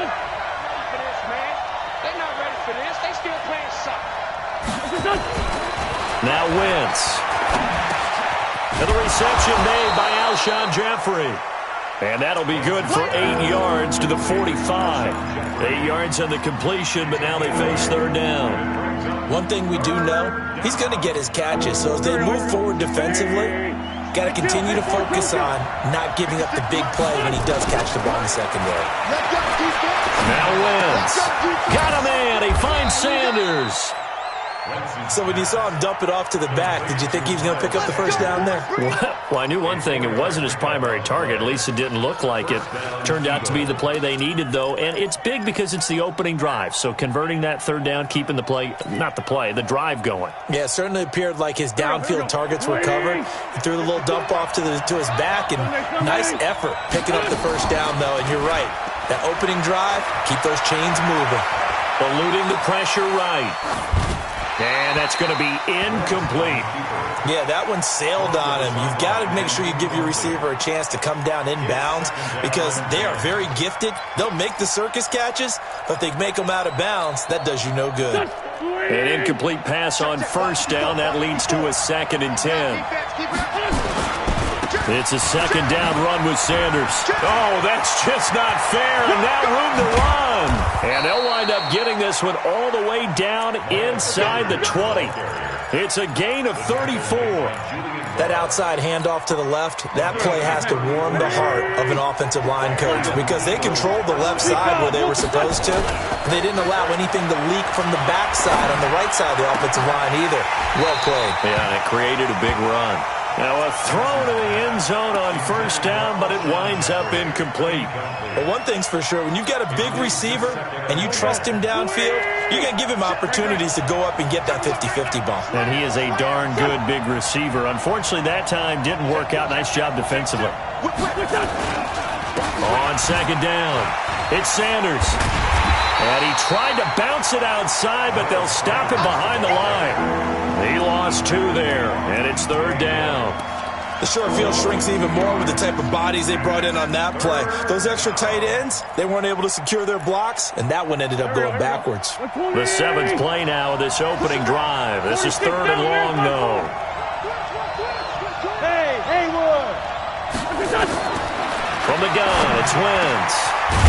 For this, man. They're not ready for this. They still playing soccer. Now Wentz. And the reception made by Alshon Jeffrey. And that'll be good for 8 yards to the 45. 8 yards on the completion, but now they face third down. One thing we do know, he's going to get his catches. So as they move forward defensively, got to continue to focus on not giving up the big play when he does catch the ball in the secondary. Now Wentz. Got a man. He finds Sanders. So when you saw him dump it off to the back, did you think he was going to pick up the first down there? Well, I knew one thing. It wasn't his primary target. At least it didn't look like it. Turned out to be the play they needed, though. And it's big because it's the opening drive. So converting that third down, keeping the play, not the play, the drive going. Yeah, it certainly appeared like his downfield targets were covered. He threw the little dump off to his back, and nice effort picking up the first down, though. And you're right. That opening drive, keep those chains moving. Eluding the pressure right. And that's going to be incomplete. Yeah, that one sailed on him. You've got to make sure you give your receiver a chance to come down inbounds because they are very gifted. They'll make the circus catches, but if they make them out of bounds, that does you no good. An incomplete pass on first down. That leads to a 2nd and 10. It's a second down run with Sanders. Oh, that's just not fair. And now room to run. And they'll wind up getting this one all the way down inside the 20. It's a gain of 34. That outside handoff to the left, that play has to warm the heart of an offensive line coach because they controlled the left side where they were supposed to. And they didn't allow anything to leak from the backside on the right side of the offensive line either. Well played. Yeah, and it created a big run. Now a throw to the end zone on first down, but it winds up incomplete. But one thing's for sure, when you've got a big receiver and you trust him downfield, you're going to give him opportunities to go up and get that 50-50 ball. And he is a darn good big receiver. Unfortunately, that time didn't work out. Nice job defensively. On second down, it's Sanders. And he tried to bounce it outside, but they'll stop him behind the line. He lost 2 there, and it's third down. The short field shrinks even more with the type of bodies they brought in on that play. Those extra tight ends, they weren't able to secure their blocks, and that one ended up going backwards. The 7th play now of this opening drive. This is third and long, though. Hey, Haywood! From the gun, it's Wentz.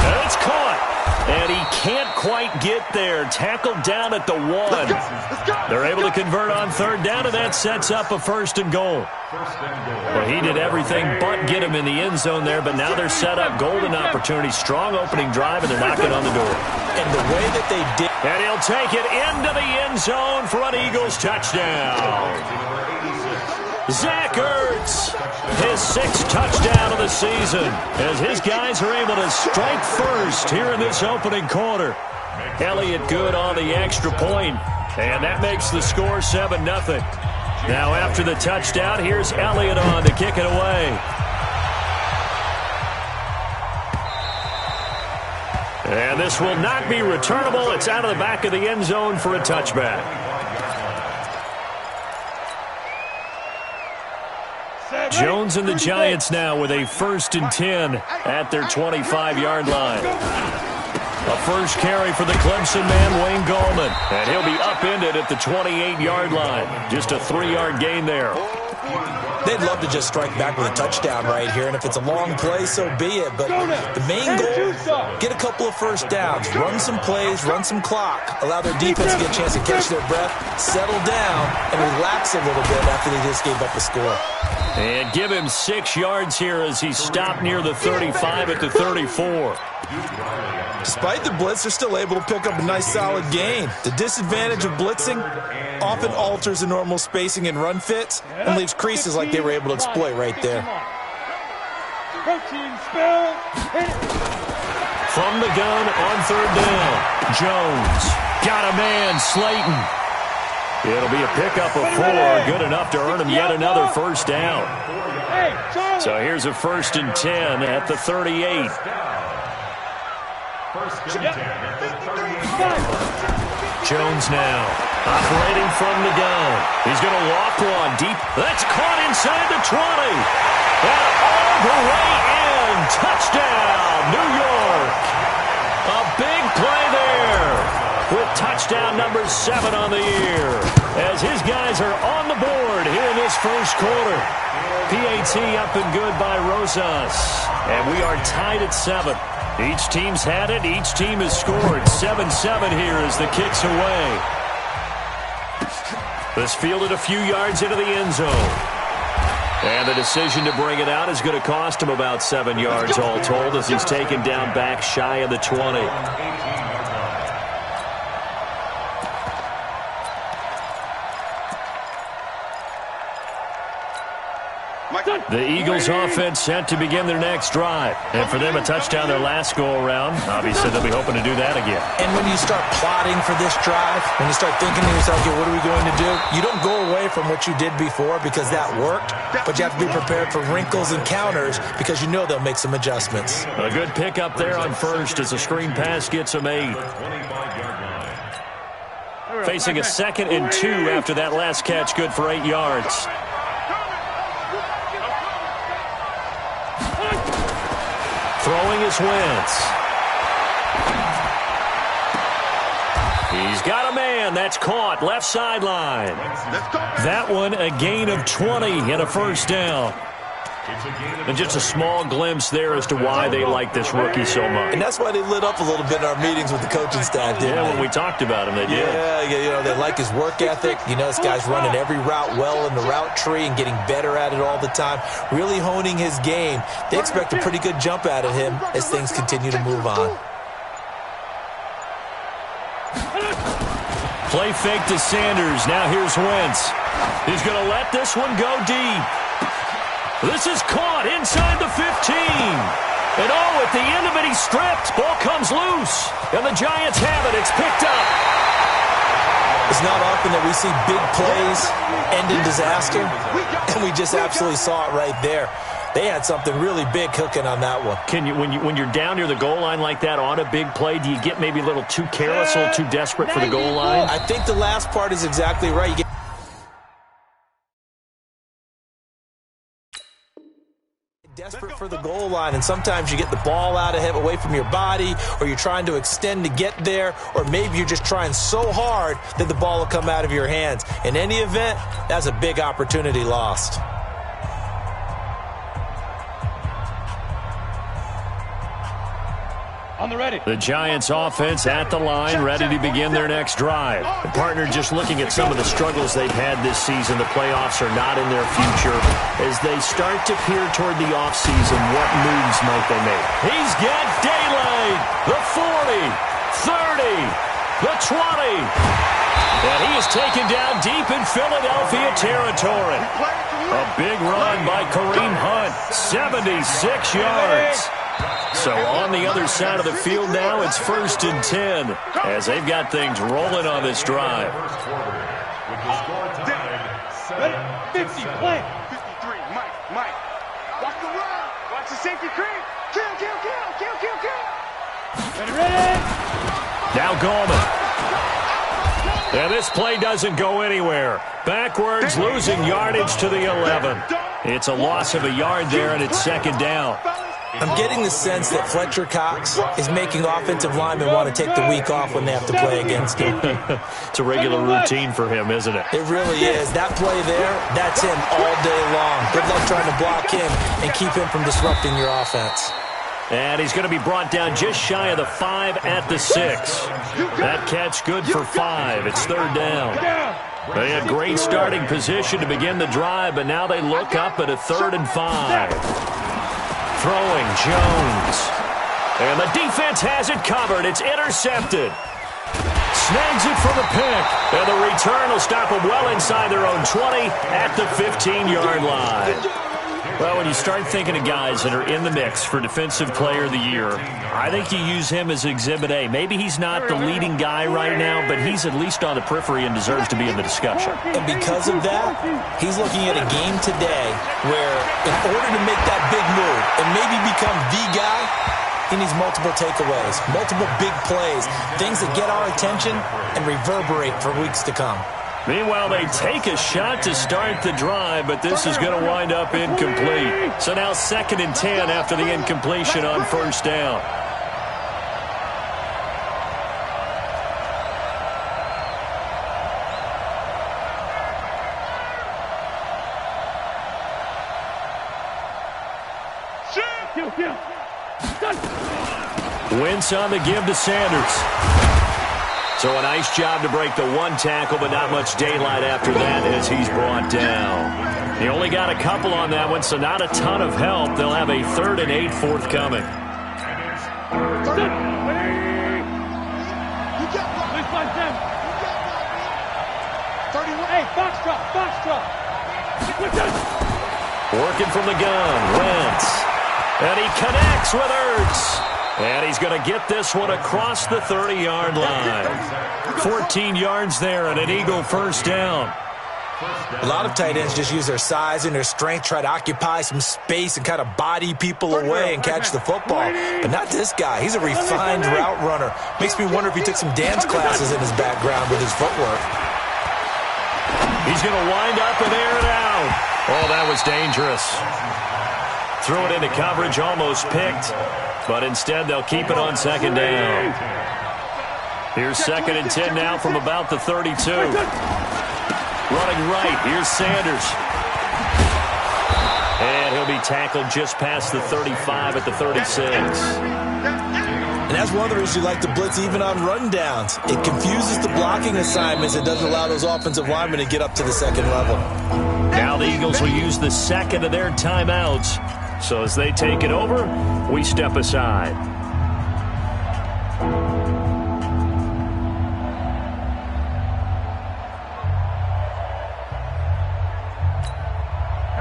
And it's caught. And he can't quite get there. Tackled down at the 1. They're able to convert on third down, and that sets up a 1st and goal. Well, he did everything but get him in the end zone there, but now they're set up golden opportunity. Strong opening drive, and they're knocking on the door. And the way that they did. And he'll take it into the end zone for an Eagles touchdown. Zach Ertz, his 6th touchdown of the season, as his guys are able to strike first here in this opening quarter. Elliott good on the extra point, and that makes the score 7-0. Now after the touchdown, here's Elliott on to kick it away. And this will not be returnable. It's out of the back of the end zone for a touchback. Jones and the Giants now with a 1st and 10 at their 25-yard line. A first carry for the Clemson man, Wayne Gallman. And he'll be upended at the 28-yard line. Just a 3-yard gain there. They'd love to just strike back with a touchdown right here, and if it's a long play, so be it. But the main goal, get a couple of first downs, run some plays, run some clock, allow their defense to get a chance to catch their breath, settle down, and relax a little bit after they just gave up a score. And give him 6 yards here as he stopped near the 35 at the 34. Despite the blitz, they're still able to pick up a nice solid gain. The disadvantage of blitzing often alters the normal spacing and run fits and leaves creases like they were able to exploit right there. From the gun on third down, Jones got a man, Slayton. It'll be a pickup of 4, good enough to earn him yet another first down. So here's a 1st and 10 at the 38. Jones now operating from the gun. He's going to walk one deep. That's caught inside the 20. And all the way in. Touchdown, New York. A touchdown number 7 on the year, as his guys are on the board here in this first quarter. PAT up and good by Rosas. And we are tied at 7. Each team's had it. Each team has scored. 7-7 here as the kick's away. This fielded a few yards into the end zone. And the decision to bring it out is going to cost him about 7 yards all told, as he's taken down back shy of the 20. The Eagles offense set to begin their next drive. And for them, a touchdown their last go-around. Obviously, they'll be hoping to do that again. And when you start plotting for this drive, when you start thinking to yourself, okay, what are we going to do? You don't go away from what you did before because that worked, but you have to be prepared for wrinkles and counters because you know they'll make some adjustments. A good pickup there on first as the screen pass gets him 8. Facing a 2nd and 2 after that last catch, good for 8 yards. Throwing is Wentz. He's got a man. That's caught. Left sideline. That one a gain of 20 and a first down. And just a small glimpse there as to why they like this rookie so much. And that's why they lit up a little bit in our meetings with the coaching staff, didn't they? When we talked about him, they did. Yeah, they like his work ethic. You know, this guy's running every route well in the route tree and getting better at it all the time, really honing his game. They expect a pretty good jump out of him as things continue to move on. Play fake to Sanders. Now here's Wentz. He's going to let this one go deep. This is caught inside the 15. And at the end of it, he's stripped. Ball comes loose. And the Giants have it. It's picked up. It's not often that we see big plays end in disaster. And we just absolutely saw it right there. They had something really big cooking on that one. Can you, when you're down near the goal line like that on a big play, do you get maybe a little too careless, a little too desperate for the goal line? I think the last part is exactly right. You get desperate for the goal line, and sometimes you get the ball out of him, away from your body, or you're trying to extend to get there, or maybe you're just trying so hard that the ball will come out of your hands. In any event, that's a big opportunity lost. On the ready. The Giants offense at the line, ready to begin their next drive. The partner, just looking at some of the struggles they've had this season, the playoffs are not in their future. As they start to peer toward the offseason, what moves might they make? He's got daylight. The 40, 30, the 20. And he is taken down deep in Philadelphia territory. A big run by Kareem Hunt, 76 yards. So on the other side of the field now, it's 1st and 10 as they've got things rolling on this drive. 50, play. 53, Mike. Watch the run. Watch the safety creep. Kill. Ready. Now Gallman. And this play doesn't go anywhere. Backwards, losing yardage to the 11. It's a loss of a yard there, and it's 2nd down. I'm getting the sense that Fletcher Cox is making offensive linemen want to take the week off when they have to play against him. It's a regular routine for him, isn't it? It really is. That play there, that's him all day long. Good luck trying to block him and keep him from disrupting your offense. And he's going to be brought down just shy of the 5 at the 6. That catch good for 5. It's 3rd down. They had great starting position to begin the drive, but now they look up at a 3rd and 5. Throwing Jones. And the defense has it covered. It's intercepted. Snags it for the pick. And the return will stop them well inside their own 20 at the 15-yard line. Well, when you start thinking of guys that are in the mix for Defensive Player of the Year, I think you use him as Exhibit A. Maybe he's not the leading guy right now, but he's at least on the periphery and deserves to be in the discussion. And because of that, he's looking at a game today where in order to make that big move and maybe become the guy, he needs multiple takeaways, multiple big plays, things that get our attention and reverberate for weeks to come. Meanwhile, they take a shot to start the drive, but this is going to wind up incomplete. So now 2nd and 10 after the incompletion on 1st down. Wentz on the give to Sanders. So a nice job to break the one tackle, but not much daylight after that as he's brought down. He only got a couple on that one, so not a ton of help. They'll have a 3rd and 8 forthcoming. Working from the gun, Wentz. And he connects with Ertz. And he's going to get this one across the 30-yard line. 14 yards there and an Eagle first down. A lot of tight ends just use their size and their strength, try to occupy some space and kind of body people away and catch the football. But not this guy. He's a refined route runner. Makes me wonder if he took some dance classes in his background with his footwork. He's going to wind up and air it out. Oh, that was dangerous. Threw it into coverage, almost picked. But instead, they'll keep it on 2nd down. Here's 2nd and 10 now from about the 32. Running right, here's Sanders. And he'll be tackled just past the 35 at the 36. And that's one of the reasons you like to blitz even on rundowns. It confuses the blocking assignments. It doesn't allow those offensive linemen to get up to the 2nd level. Now the Eagles will use the 2nd of their timeouts. So as they take it over, we step aside.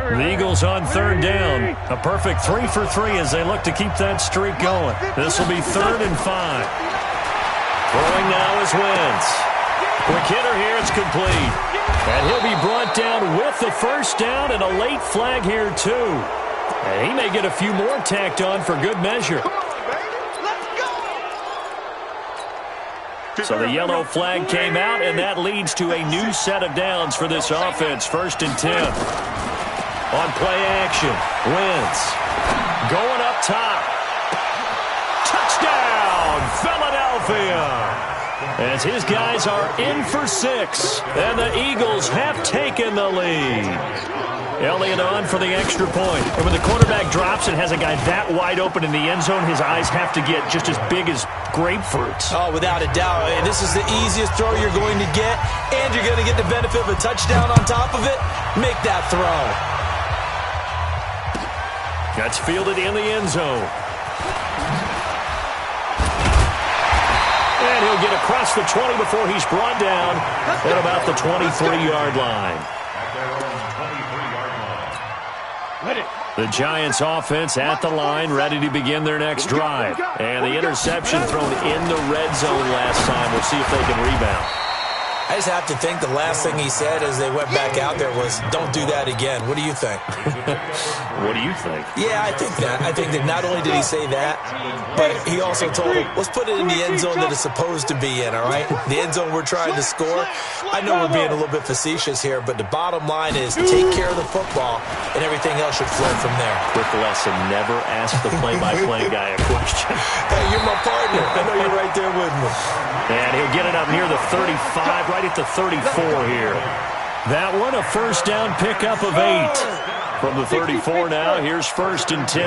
The Eagles on 3rd down. A perfect 3 for 3 as they look to keep that streak going. This will be 3rd and 5. Throwing now is Wentz. Quick hitter here, it's complete. And he'll be brought down with the first down and a late flag here too. And he may get a few more tacked on for good measure. So the yellow flag came out, and that leads to a new set of downs for this offense. 1st and 10. On play action, Wentz going up top. Touchdown, Philadelphia! As his guys are in for 6, and the Eagles have taken the lead. Elliott on for the extra point. And when the quarterback drops and has a guy that wide open in the end zone, his eyes have to get just as big as grapefruits. Oh, without a doubt. And this is the easiest throw you're going to get, and you're going to get the benefit of a touchdown on top of it. Make that throw. That's fielded in the end zone. And he'll get across the 20 before he's brought down at about the 23-yard line. The Giants offense at the line, ready to begin their next drive. And the interception thrown in the red zone last time. We'll see if they can rebound. I just have to think the last thing he said as they went back out there was, don't do that again. What do you think? What do you think? Yeah, I think that. I think that not only did he say that, but he also told him, let's put it in the end zone that it's supposed to be in, all right? The end zone we're trying to score. I know we're being a little bit facetious here, but the bottom line is take care of the football, and everything else should flow from there. Quick lesson, never ask the play-by-play guy a question. Hey, you're my partner. I know you're right there with me. And he'll get it up near the 35, right at the 34 here. That one, a first down pickup of 8. From the 34 now, here's 1st and 10.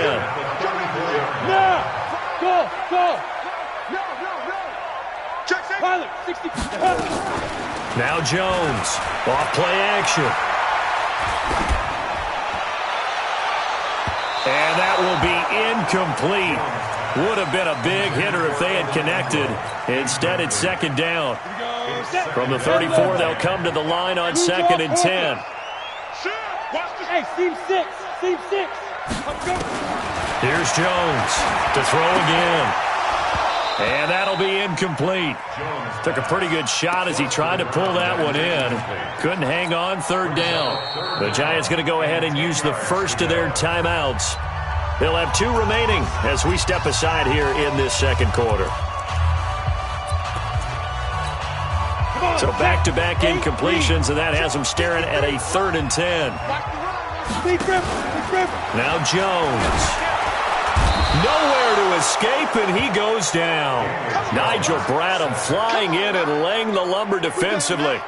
Now Jones, off play action. And that will be incomplete. Would have been a big hitter if they had connected. Instead, it's 2nd down. From the 34, they'll come to the line on 2nd and 10. Hey, seam 6. Seam 6. Here's Jones to throw again. And that'll be incomplete. Took a pretty good shot as he tried to pull that one in. Couldn't hang on, 3rd down. The Giants going to go ahead and use the first of their timeouts. They'll have 2 remaining as we step aside here in this 2nd quarter. So back-to-back incompletions, and that has them staring at a 3rd and 10. Now Jones. Nowhere to escape, and he goes down. Nigel Bradham flying in and laying the lumber defensively.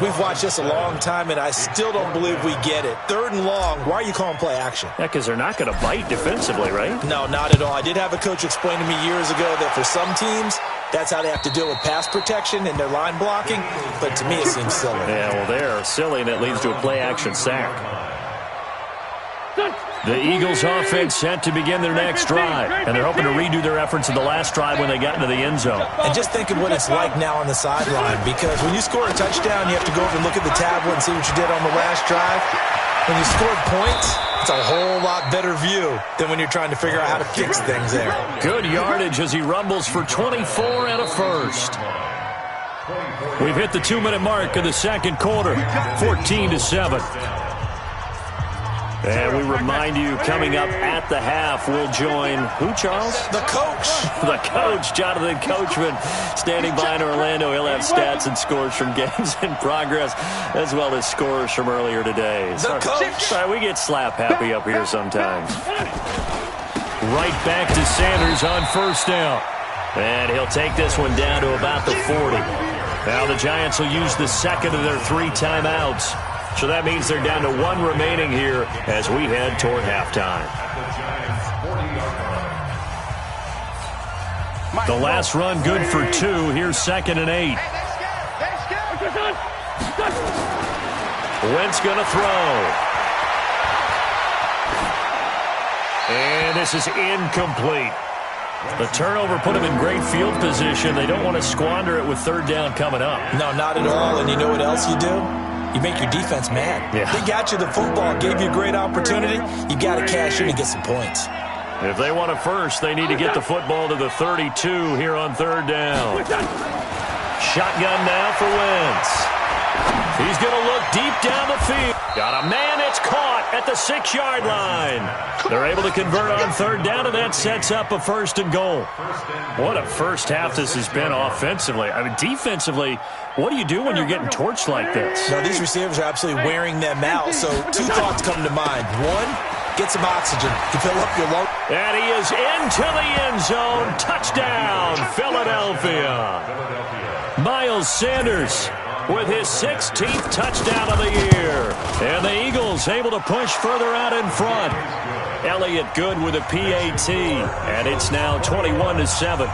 We've watched this a long time, and I still don't believe we get it. 3rd and long, why are you calling play action? Yeah, because they're not going to bite defensively, right? No, not at all. I did have a coach explain to me years ago that for some teams, that's how they have to deal with pass protection and their line blocking, but to me it seems silly. Yeah, well, they're silly, and it leads to a play-action sack. The Eagles offense set to begin their next drive, and they're hoping to redo their efforts in the last drive when they got into the end zone. And just think of what it's like now on the sideline, because when you score a touchdown, you have to go over and look at the tablet and see what you did on the last drive. When you scored points, it's a whole lot better view than when you're trying to figure out how to fix things there. Good yardage as he rumbles for 24 and a first. We've hit the 2-minute mark of the second quarter, 14-7. And we remind you, coming up at the half, we'll join who, Charles? The coach. The coach, Jonathan Coachman, standing by in Orlando. He'll have stats and scores from games in progress, as well as scores from earlier today. The coach. Sorry, we get slap happy up here sometimes. Right back to Sanders on first down. And he'll take this one down to about the 40. Now the Giants will use the second of their 3 timeouts. So that means they're down to 1 remaining here as we head toward halftime. The last run good for 2. Here's 2nd and 8. Wentz going to throw. And this is incomplete. The turnover put them in great field position. They don't want to squander it with 3rd down coming up. No, not at all. And you know what else you do? You make your defense mad. Yeah. They got you the football, gave you a great opportunity. You got to cash in and get some points. If they want it first, they need to get the football to the 32 here on 3rd down. Shotgun now for Wentz. He's going to look deep down the field. Got a man, it's caught at the 6-yard line. They're able to convert on 3rd down, and that sets up a 1st and goal. What a first half this has been offensively. I mean, defensively, what do you do when you're getting torched like this? Now, these receivers are absolutely wearing them out, so 2 thoughts come to mind. 1, get some oxygen to fill up your lungs. And he is into the end zone. Touchdown, Philadelphia. Miles Sanders with his 16th touchdown of the year. And the Eagles able to push further out in front. Elliott good with a PAT. And it's now 21-7.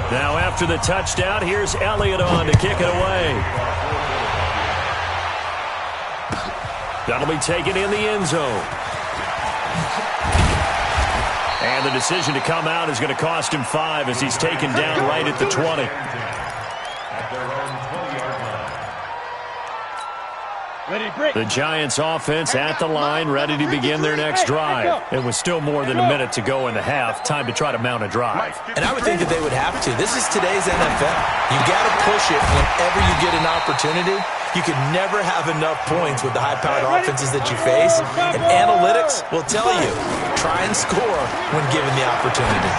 Now after the touchdown, here's Elliott on to kick it away. That'll be taken in the end zone. And the decision to come out is going to cost him 5 as he's taken down right at the 20. The Giants offense at the line, ready to begin their next drive. It was still more than a minute to go in the half. Time to try to mount a drive. And I would think that they would have to. This is today's NFL. You've got to push it whenever you get an opportunity. You can never have enough points with the high-powered offenses that you face. And analytics will tell you, try and score when given the opportunity.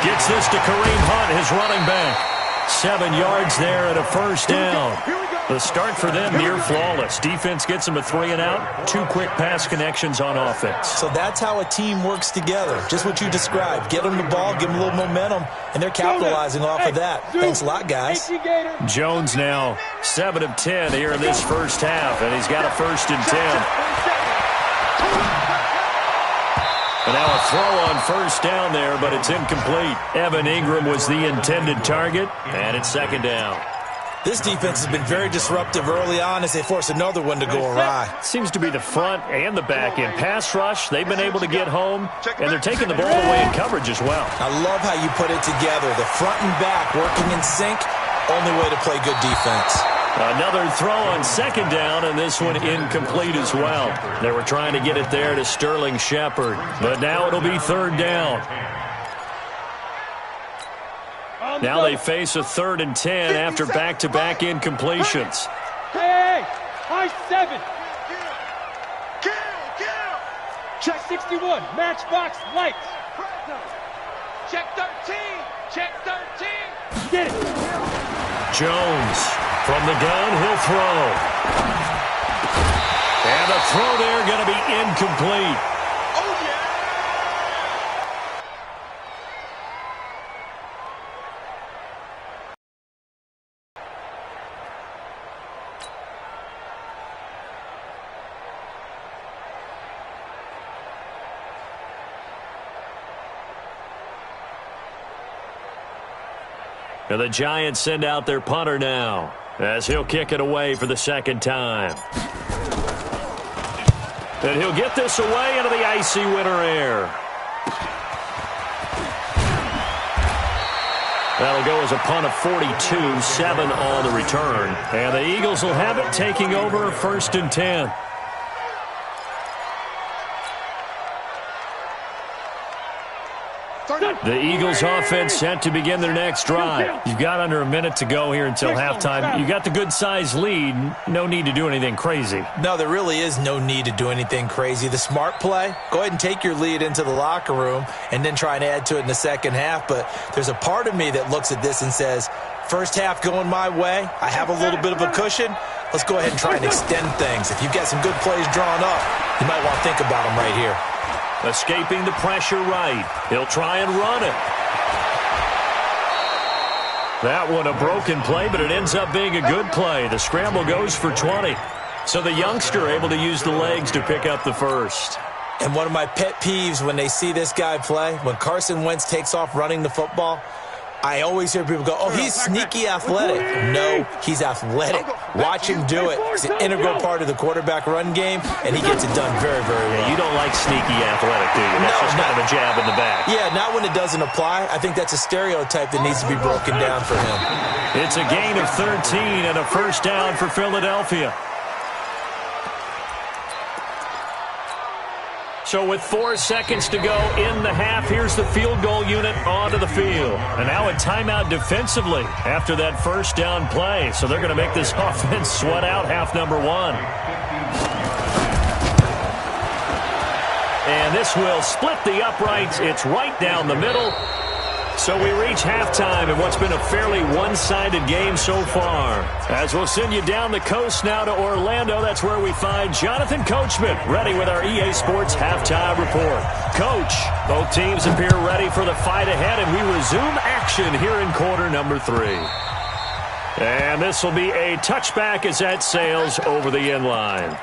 Gets this to Kareem Hunt, his running back. 7 yards there and a 1st down. The start for them near flawless. Defense gets them a 3 and out. 2 quick pass connections on offense. So that's how a team works together. Just what you described. Get them the ball, give them a little momentum, and they're capitalizing off of that. Thanks a lot, guys. Jones now 7 of 10 here in this first half, and he's got a 1st and 10. And now a throw on 1st down there, but it's incomplete. Evan Ingram was the intended target, and it's 2nd down. This defense has been very disruptive early on as they force another one to go awry. Seems to be the front and the back end. Pass rush, they've been able to get home, and they're taking the ball away in coverage as well. I love how you put it together. The front and back working in sync, only way to play good defense. Another throw on 2nd down, and this one incomplete as well. They were trying to get it there to Sterling Shepard, but now it'll be 3rd down. Now they face a 3rd and 10 after back-to-back incompletions. Hey, high 7. Check 61, matchbox lights. Check 13, check 13. Get it. Jones from the gun, he'll throw. And the throw there going to be incomplete. Oh, yeah. And the Giants send out their punter now, as he'll kick it away for the second time. And he'll get this away into the icy winter air. That'll go as a punt of 42, 7 on the return. And the Eagles will have it, taking over 1st and 10. The Eagles offense set to begin their next drive. You've got under a minute to go here until halftime. You've got the good-sized lead. No need to do anything crazy. No, there really is no need to do anything crazy. The smart play, go ahead and take your lead into the locker room and then try and add to it in the second half. But there's a part of me that looks at this and says, first half going my way, I have a little bit of a cushion. Let's go ahead and try and extend things. If you've got some good plays drawn up, you might want to think about them right here. Escaping the pressure right. He'll try and run it. That one a broken play, but it ends up being a good play. The scramble goes for 20. So the youngster able to use the legs to pick up the first. And one of my pet peeves when they see this guy play, when Carson Wentz takes off running the football, I always hear people go, oh, he's sneaky athletic. No, he's athletic. Watch him do it. It's an integral part of the quarterback run game, and he gets it done very, very well. Yeah, you don't like sneaky athletic, do you? That's just kind of a jab in the back. Yeah, not when it doesn't apply. I think that's a stereotype that needs to be broken down for him. It's a gain of 13 and a first down for Philadelphia. So with 4 seconds to go in the half, here's the field goal unit onto the field. And now a timeout defensively after that first down play. So they're going to make this offense sweat out half number 1. And this will split the uprights. It's right down the middle. So we reach halftime in what's been a fairly one-sided game so far. As we'll send you down the coast now to Orlando, that's where we find Jonathan Coachman, ready with our EA Sports Halftime Report. Coach, both teams appear ready for the fight ahead, and we resume action here in quarter number 3. And this will be a touchback as that sails over the end line.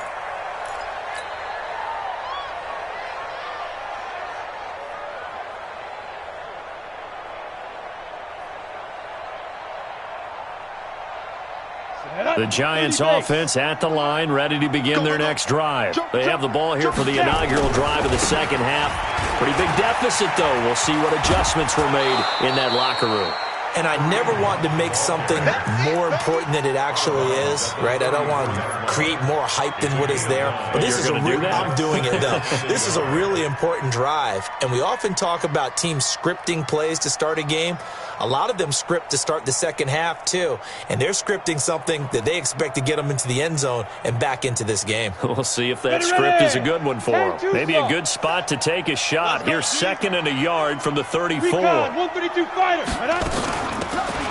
The Giants offense at the line, ready to begin their next drive. They have the ball here for the inaugural drive of the second half. Pretty big deficit, though. We'll see what adjustments were made in that locker room. And I never want to make something more important than it actually is, right? I don't want to create more hype than what is there. But this is I'm doing it, though. This is a really important drive. And we often talk about teams scripting plays to start a game. A lot of them script to start the second half, too. And they're scripting something that they expect to get them into the end zone and back into this game. We'll see if that script is a good one for them. Maybe a good spot to take a shot. Here's 2nd and a yard from the 34. 132 fighter.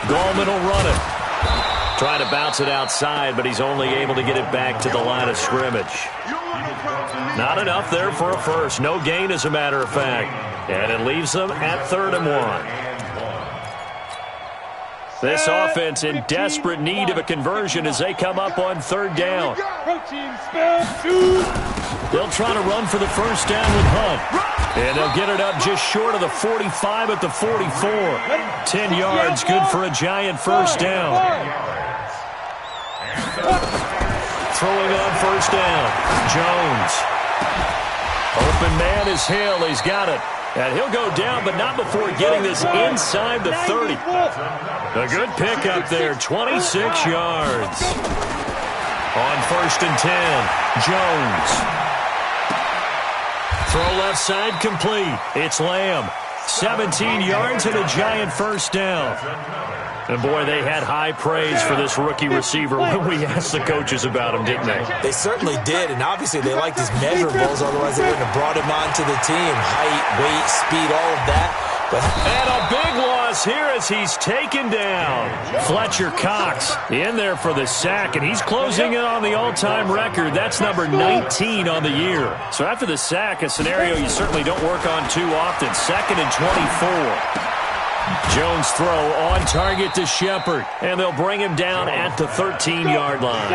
Gallman will run it. Trying to bounce it outside, but he's only able to get it back to the line of scrimmage. Not enough there for a first. No gain, as a matter of fact. And it leaves them at 3rd and 1. This offense in desperate need of a conversion as they come up on 3rd down. They'll try to run for the first down with Hunt. And they'll get it up just short of the 45 at the 44. 10 yards, good for a Giant first down. Throwing on first down, Jones. Open man is Hill. He's got it. And he'll go down, but not before getting this inside the 30. A good pickup there, 26 yards. On 1st and 10, Jones. Throw left side complete. It's Lamb. 17 yards and a Giant first down. And, boy, they had high praise for this rookie receiver when we asked the coaches about him, didn't they? They certainly did, and obviously they liked his measurables, otherwise they wouldn't have brought him onto the team. Height, weight, speed, all of that. And a big loss here as he's taken down. Fletcher Cox in there for the sack, and he's closing in on the all-time record. That's number 19 on the year. So after the sack, a scenario you certainly don't work on too often. 2nd and 24. Jones throw on target to Shepard, and they'll bring him down at the 13-yard line.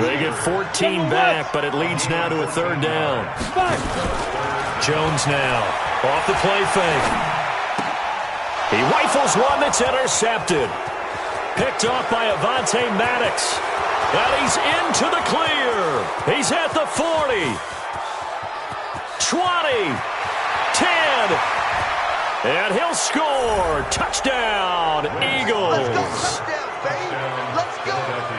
They get 14 back, but it leads now to a 3rd down. Jones now off the play fake. He rifles one that's intercepted. Picked off by Avonte Maddox. And he's into the clear. He's at the 40. 20. 10. And he'll score. Touchdown, Eagles. Let's go, touchdown, baby. Let's go.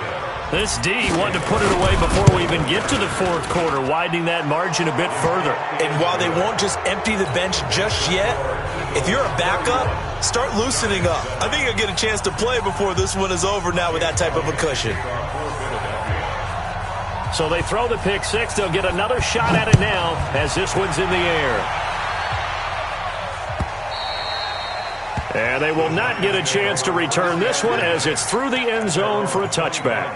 This D wanted to put it away before we even get to the fourth quarter, widening that margin a bit further. And while they won't just empty the bench just yet, if you're a backup, start loosening up. I think you'll get a chance to play before this one is over now with that type of a cushion. So they throw the pick six. They'll get another shot at it now as this one's in the air. And they will not get a chance to return this one as it's through the end zone for a touchback.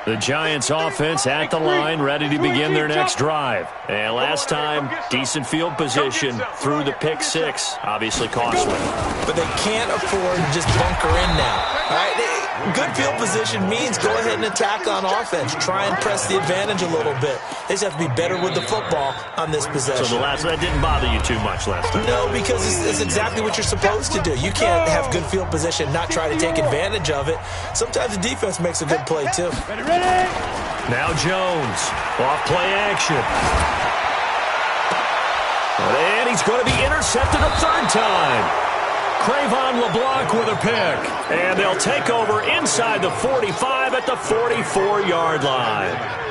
The Giants offense at the line, ready to begin their next drive. And last time, decent field position through the pick six. Obviously costly. But they can't afford to just bunker in now. All right? Good field position means go ahead and attack on offense. Try and press the advantage a little bit. They just have to be better with the football on this possession. So that didn't bother you too much last time? No, because it's exactly what you're supposed to do. You can't have good field position, not try to take advantage of it. Sometimes the defense makes a good play, too. Ready. Now Jones, off play action. And he's going to be intercepted a third time. Crayvon LeBlanc with a pick. And they'll take over inside the 45 at the 44-yard line.